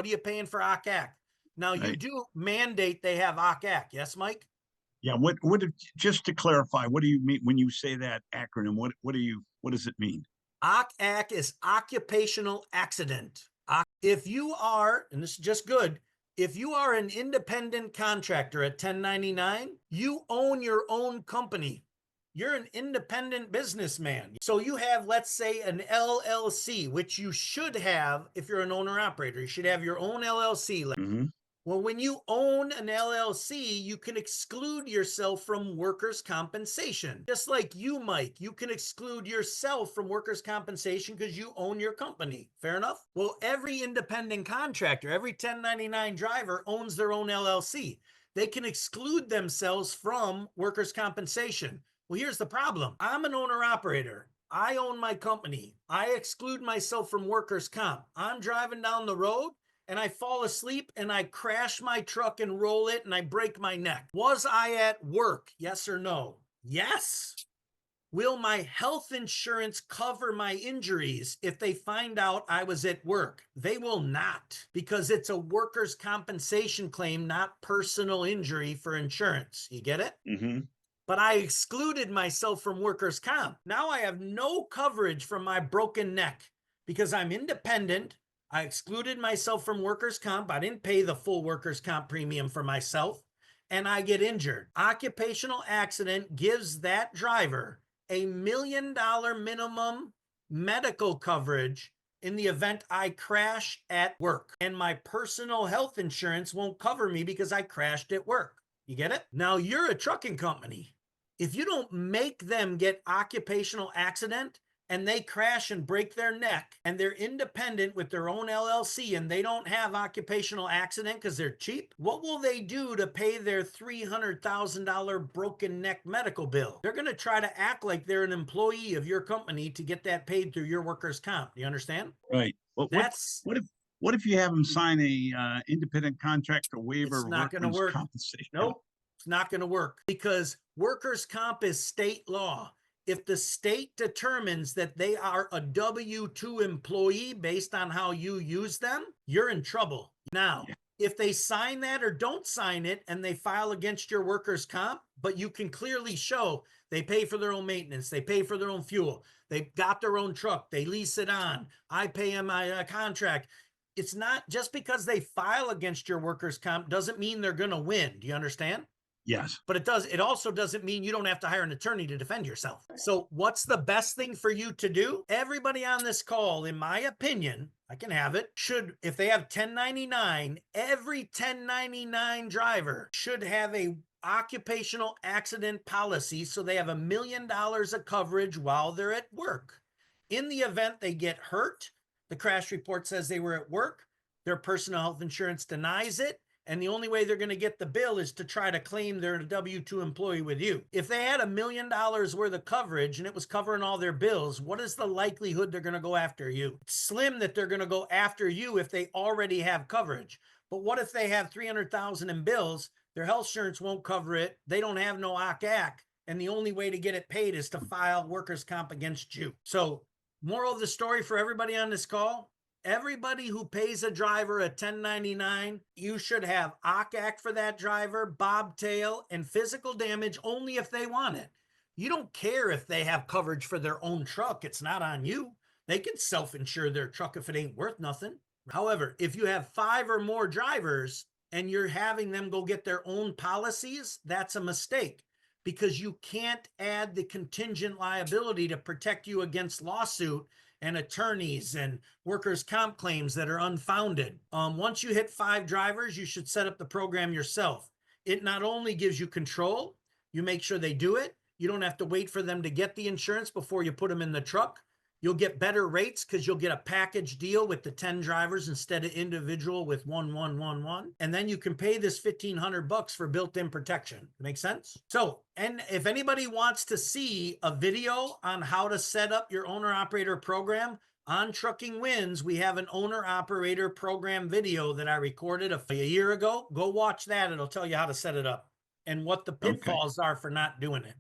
What are you paying for OCCAC? Now you Right. do mandate they have OCCAC. Yes, Mike? Yeah. Just to clarify, what do you mean when you say that acronym? What does it mean? OCCAC is occupational accident. If you are, and this is just good, if you are an independent contractor at 1099, you own your own company. You're an independent businessman. So you have, let's say, an LLC, which you should have if you're an owner operator. You should have your own LLC. Hmm. Well, when you own an LLC, you can exclude yourself from workers' compensation. Just like you, Mike, you can exclude yourself from workers' compensation because you own your company. Fair enough? Well, every independent contractor, every 1099 driver owns their own LLC. They can exclude themselves from workers' compensation. Well, here's the problem. I'm an owner operator. I own my company. I exclude myself from workers' comp. I'm driving down the road and I fall asleep and I crash my truck and roll it and I break my neck. Was I at work? Yes or no? Yes. Will my health insurance cover my injuries if they find out I was at work? They will not, because it's a workers' compensation claim, not personal injury for insurance. You get it? Hmm. But I excluded myself from workers' comp. Now I have no coverage from my broken neck because I'm independent. I excluded myself from workers' comp. I didn't pay the full workers' comp premium for myself, and I get injured. Occupational accident gives that driver $1 million minimum medical coverage in the event I crash at work. And my personal health insurance won't cover me because I crashed at work. You get it? Now you're a trucking company. If you don't make them get occupational accident and they crash and break their neck and they're independent with their own LLC and they don't have occupational accident because they're cheap, what will they do to pay their $300,000 broken neck medical bill? They're going to try to act like they're an employee of your company to get that paid through your workers' comp. Do you understand? Right. Well, That's what if what if you have them sign a independent contractor It's waiver of not going to workman's work. compensation? Nope, it's not going to work because workers' comp is state law. If the state determines that they are a W 2 employee based on how you use them, you're in trouble. Now, Yeah. if they sign that or don't sign it and they file against your workers' comp, but you can clearly show they pay for their own maintenance, they pay for their own fuel, they got their own truck, they lease it on, I pay them my contract. It's not just because they file against your workers' comp doesn't mean they're going to win. Do you understand? Yes. But it also doesn't mean you don't have to hire an attorney to defend yourself. So what's the best thing for you to do? Everybody on this call, in my opinion, I can have it, should, if they have 1099, every 1099 driver should have a occupational accident policy so they have $1 million of coverage while they're at work. In the event they get hurt, the crash report says they were at work, their personal health insurance denies it, and the only way they're going to get the bill is to try to claim they're a W 2 employee with you. If they had $1 million worth of coverage and it was covering all their bills, what is the likelihood they're going to go after you? It's slim that they're going to go after you if they already have coverage. But what if they have 300,000 in bills? Their health insurance won't cover it. They don't have no OCCAC. And the only way to get it paid is to file workers' comp against you. So, moral of the story for everybody on this call, everybody who pays a driver a 1099, you should have OCCAC for that driver, bobtail, and physical damage only if they want it. You don't care if they have coverage for their own truck. It's not on you. They can self-insure their truck if it ain't worth nothing. However, if you have 5 or more drivers and you're having them go get their own policies, that's a mistake because you can't add the contingent liability to protect you against lawsuit and attorneys and workers' comp claims that are unfounded. Once you hit 5 drivers, you should set up the program yourself. It not only gives you control, you make sure they do it. You don't have to wait for them to get the insurance before you put them in the truck. You'll get better rates because you'll get a package deal with the 10 drivers instead of individual with 1. And then you can pay this $1,500 for built-in protection. Make sense? So, and if anybody wants to see a video on how to set up your owner-operator program, on Trucking Wins, we have an owner-operator program video that I recorded a year ago. Go watch that. It'll tell you how to set it up and what the Okay. pitfalls are for not doing it.